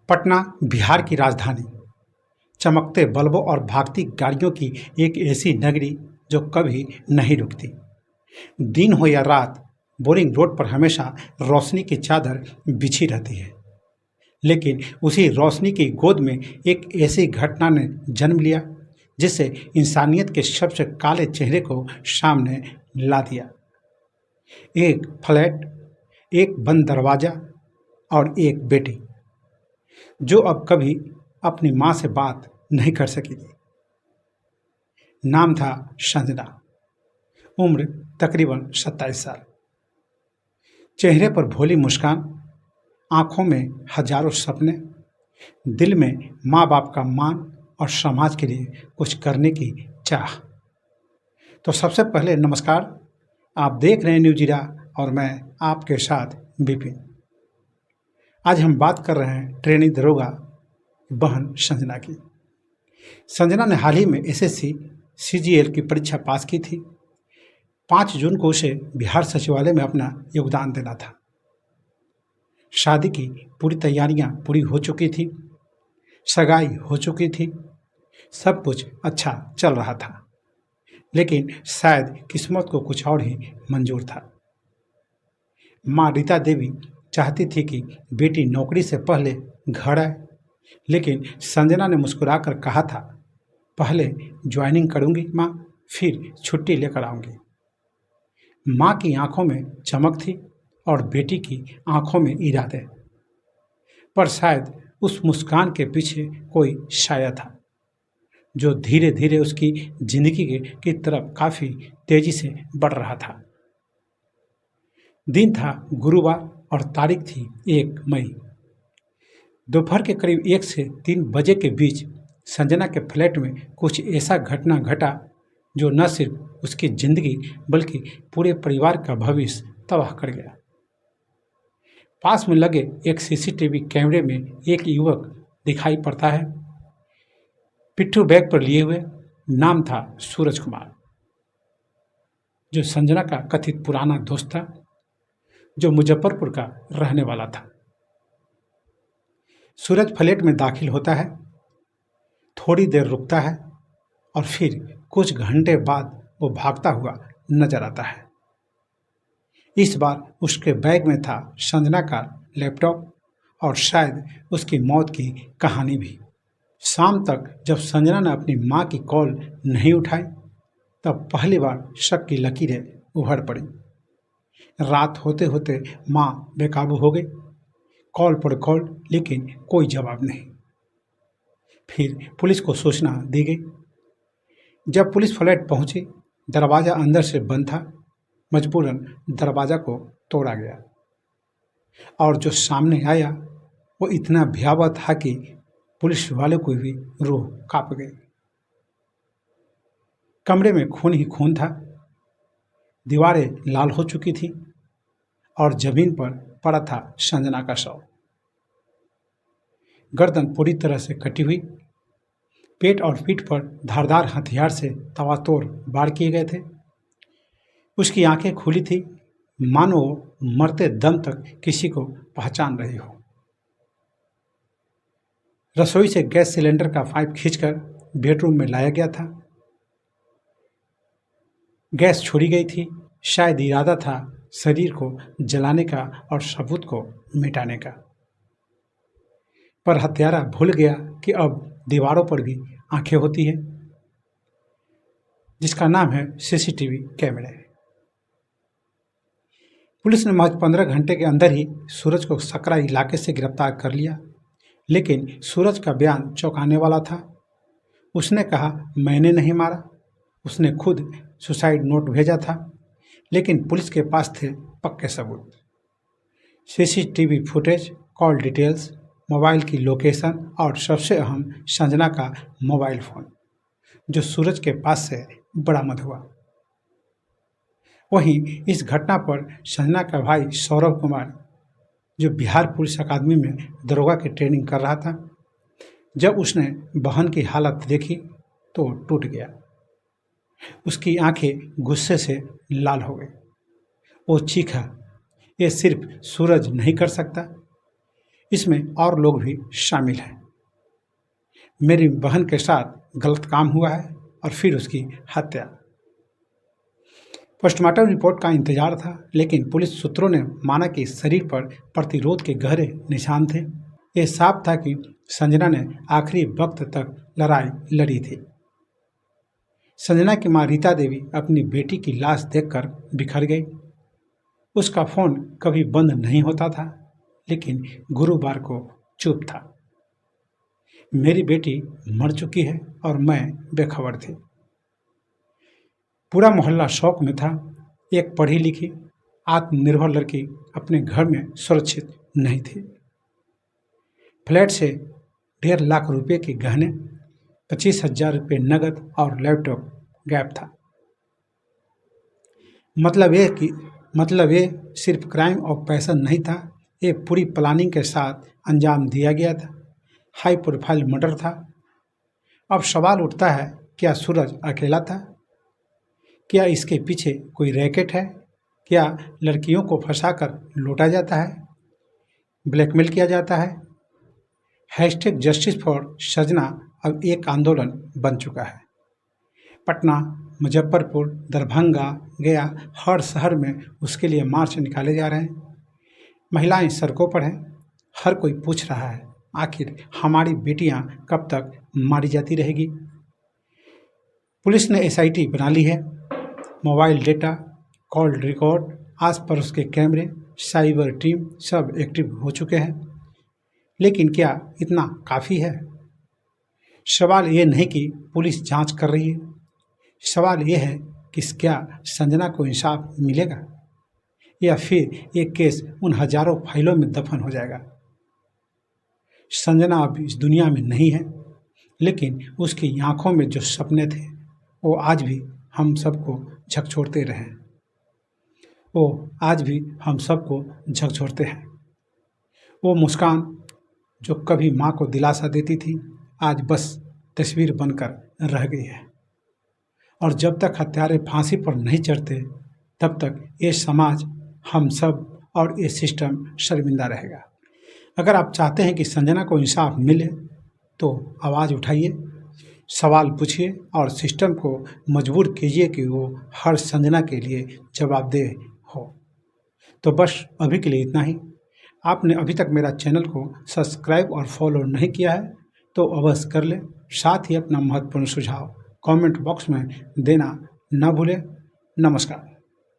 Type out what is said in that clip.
पटना बिहार की राजधानी, चमकते बल्बों और भागती गाड़ियों की एक ऐसी नगरी जो कभी नहीं रुकती। दिन हो या रात, बोरिंग रोड पर हमेशा रोशनी की चादर बिछी रहती है। लेकिन उसी रोशनी की गोद में एक ऐसी घटना ने जन्म लिया जिससे इंसानियत के सबसे काले चेहरे को सामने ला दिया। एक फ्लैट, एक बंद दरवाजा और एक बेटी जो अब कभी अपनी माँ से बात नहीं कर सकी थी। नाम था संजना, उम्र तकरीबन 27 साल। चेहरे पर भोली मुस्कान, आंखों में हजारों सपने, दिल में माँ बाप का मान और समाज के लिए कुछ करने की चाह। तो सबसे पहले नमस्कार, आप देख रहे हैं न्यूज ईरा और मैं आपके साथ विपिन। आज हम बात कर रहे हैं ट्रेनी दरोगा बहन संजना की। संजना ने हाल ही में एसएससी सीजीएल की परीक्षा पास की थी। 5 जून को उसे बिहार सचिवालय में अपना योगदान देना था। शादी की पूरी तैयारियां पूरी हो चुकी थी, सगाई हो चुकी थी, सब कुछ अच्छा चल रहा था। लेकिन शायद किस्मत को कुछ और ही मंजूर था। माँ रीता देवी चाहती थी कि बेटी नौकरी से पहले घर आए, लेकिन संजना ने मुस्कुराकर कहा था, पहले ज्वाइनिंग करूंगी माँ, फिर छुट्टी लेकर आऊंगी। माँ की आंखों में चमक थी और बेटी की आंखों में इरादे, पर शायद उस मुस्कान के पीछे कोई साया था जो धीरे धीरे उसकी जिंदगी की तरफ काफी तेजी से बढ़ रहा था। दिन था गुरुवार और तारीख थी 1 मई। दोपहर के करीब 1 से 3 बजे के बीच संजना के फ्लैट में कुछ ऐसा घटना घटा जो न सिर्फ उसकी जिंदगी बल्कि पूरे परिवार का भविष्य तबाह कर गया। पास में लगे एक सीसीटीवी कैमरे में एक युवक दिखाई पड़ता है, पिट्ठू बैग पर लिए हुए। नाम था सूरज कुमार, जो संजना का कथित पुराना दोस्त था, जो मुजफ्फरपुर का रहने वाला था। सूरज फ्लैट में दाखिल होता है, थोड़ी देर रुकता है और फिर कुछ घंटे बाद वो भागता हुआ नजर आता है। इस बार उसके बैग में था संजना का लैपटॉप और शायद उसकी मौत की कहानी भी। शाम तक जब संजना ने अपनी माँ की कॉल नहीं उठाई, तब पहली बार शक की लकीरें उभर पड़ी। रात होते होते माँ बेकाबू हो गई, कॉल पर कॉल, लेकिन कोई जवाब नहीं। फिर पुलिस को सूचना दी गई। जब पुलिस फ्लैट पहुंची, दरवाज़ा अंदर से बंद था। मजबूरन दरवाज़ा को तोड़ा गया और जो सामने आया वो इतना भयावह था कि पुलिस वाले को भी रूह कांप गई। कमरे में खून ही खून था, दीवारें लाल हो चुकी थी और जमीन पर पड़ा था संजना का शव। गर्दन पूरी तरह से कटी हुई, पेट और पीठ पर धारदार हथियार से तवातोड़ वार किए गए थे। उसकी आंखें खुली थी, मानो वो मरते दम तक किसी को पहचान रही हो। रसोई से गैस सिलेंडर का पाइप खींचकर बेडरूम में लाया गया था। गैस छोड़ी गई थी, शायद इरादा था शरीर को जलाने का और सबूत को मिटाने का। पर हत्यारा भूल गया कि अब दीवारों पर भी आंखें होती है, जिसका नाम है सीसीटीवी कैमरे। पुलिस ने महज 15 घंटे के अंदर ही सूरज को सकरा इलाके से गिरफ्तार कर लिया। लेकिन सूरज का बयान चौंकाने वाला था। उसने कहा, मैंने नहीं मारा, उसने खुद सुसाइड नोट भेजा था। लेकिन पुलिस के पास थे पक्के सबूत, CCTV footage, call details, mobile की लोकेशन और सबसे अहम संजना का मोबाइल फ़ोन, जो सूरज के पास से बरामद हुआ। वहीं इस घटना पर संजना का भाई सौरभ कुमार, जो बिहार पुलिस अकादमी में दरोगा की ट्रेनिंग कर रहा था, जब उसने बहन की हालत देखी तो टूट गया। उसकी आंखें गुस्से से लाल हो गई। वो चीखा, ये सिर्फ सूरज नहीं कर सकता, इसमें और लोग भी शामिल हैं। मेरी बहन के साथ गलत काम हुआ है और फिर उसकी हत्या। पोस्टमार्टम रिपोर्ट का इंतजार था, लेकिन पुलिस सूत्रों ने माना कि शरीर पर प्रतिरोध के गहरे निशान थे। यह साफ था कि संजना ने आखिरी वक्त तक लड़ाई लड़ी थी। संजना की मां रीता देवी अपनी बेटी की लाश देखकर बिखर गई। उसका फोन कभी बंद नहीं होता था, लेकिन गुरुवार को चुप था। मेरी बेटी मर चुकी है और मैं बेखबर थी। पूरा मोहल्ला शौक में था। एक पढ़ी लिखी आत्मनिर्भर लड़की अपने घर में सुरक्षित नहीं थी। फ्लैट से 1.5 लाख रुपए के गहने, 25,000 रुपये नकद और लैपटॉप गायब था। मतलब ये सिर्फ क्राइम ऑफ पैशन नहीं था, ये पूरी प्लानिंग के साथ अंजाम दिया गया था। हाई प्रोफाइल मर्डर था। अब सवाल उठता है, क्या सूरज अकेला था? क्या इसके पीछे कोई रैकेट है? क्या लड़कियों को फंसाकर लूटा जाता है, ब्लैकमेल किया जाता है? हैशटैग जस्टिस फॉर संजना अब एक आंदोलन बन चुका है। पटना, मुजफ्फरपुर, दरभंगा, गया, हर शहर में उसके लिए मार्च निकाले जा रहे हैं। महिलाएं सड़कों पर हैं। हर कोई पूछ रहा है, आखिर हमारी बेटियां कब तक मारी जाती रहेगी? पुलिस ने एसआईटी बना ली है। मोबाइल डेटा, कॉल रिकॉर्ड, आस पड़ोस के कैमरे, साइबर टीम सब एक्टिव हो चुके हैं। लेकिन क्या इतना काफ़ी है? सवाल ये नहीं कि पुलिस जांच कर रही है। सवाल ये है कि क्या संजना को इंसाफ मिलेगा, या फिर ये केस उन हजारों फाइलों में दफन हो जाएगा। संजना अब इस दुनिया में नहीं है, लेकिन उसकी आंखों में जो सपने थे वो आज भी हम सबको झकझोरते रहे। वो आज भी हम सबको झकझोरते हैं। वो मुस्कान जो कभी माँ को दिलासा देती थी, आज बस तस्वीर बनकर रह गई है। और जब तक हत्यारे फांसी पर नहीं चढ़ते, तब तक ये समाज, हम सब और ये सिस्टम शर्मिंदा रहेगा। अगर आप चाहते हैं कि संजना को इंसाफ मिले, तो आवाज़ उठाइए, सवाल पूछिए और सिस्टम को मजबूर कीजिए कि वो हर संजना के लिए जवाबदेह हो। तो बस अभी के लिए इतना ही। आपने अभी तक मेरा चैनल को सब्सक्राइब और फॉलो नहीं किया है तो अवश्य कर लें। साथ ही अपना महत्वपूर्ण सुझाव कमेंट बॉक्स में देना न भूलें। नमस्कार।